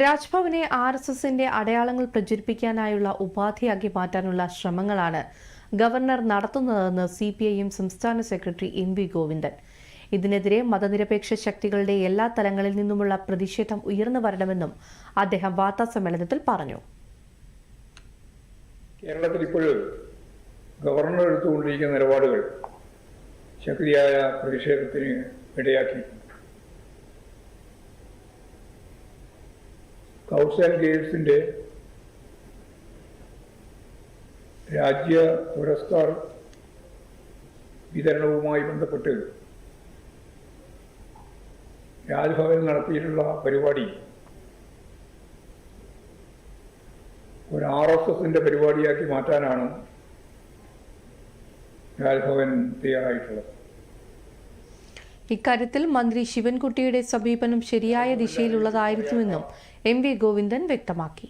രാജ്ഭവനെ RSSന്റെ അടയാളങ്ങൾ പ്രചരിപ്പിക്കാനായുള്ള ഉപാധിയാക്കി മാറ്റാനുള്ള ശ്രമങ്ങളാണ് ഗവർണർ നടത്തുന്നതെന്ന് CPIM സംസ്ഥാന സെക്രട്ടറി MV ഗോവിന്ദൻ. ഇതിനെതിരെ മതനിരപേക്ഷ ശക്തികളുടെ എല്ലാ തലങ്ങളിൽ നിന്നുമുള്ള പ്രതിഷേധം ഉയർന്നു വരണമെന്നും അദ്ദേഹം വാർത്താസമ്മേളനത്തിൽ പറഞ്ഞു. കേരളത്തിൽ ഇപ്പോൾ ഗവർണർ എടുത്തുകൊണ്ടിരിക്കുന്ന നിലപാടുകൾ ശക്തിയായ പ്രതിഷേധത്തിന് ഇടയാക്കി. സ്കൗട്ട്സ് ആൻഡ് ഗൈഡ്സിന്റെ രാജ്യ പുരസ്കാർ വിതരണവുമായി ബന്ധപ്പെട്ട് രാജ്ഭവനിൽ നടത്തിയിട്ടുള്ള പരിപാടി ഒരു RSSന്റെ പരിപാടിയാക്കി മാറ്റാനാണ് രാജ്ഭവൻ തയ്യാറായിട്ടുള്ളത്. ഇക്കാര്യത്തിൽ മന്ത്രി ശിവൻകുട്ടിയുടെ സമീപനം ശരിയായ ദിശയിലുള്ളതായിരുന്നുവെന്നും MV ഗോവിന്ദൻ വ്യക്തമാക്കി.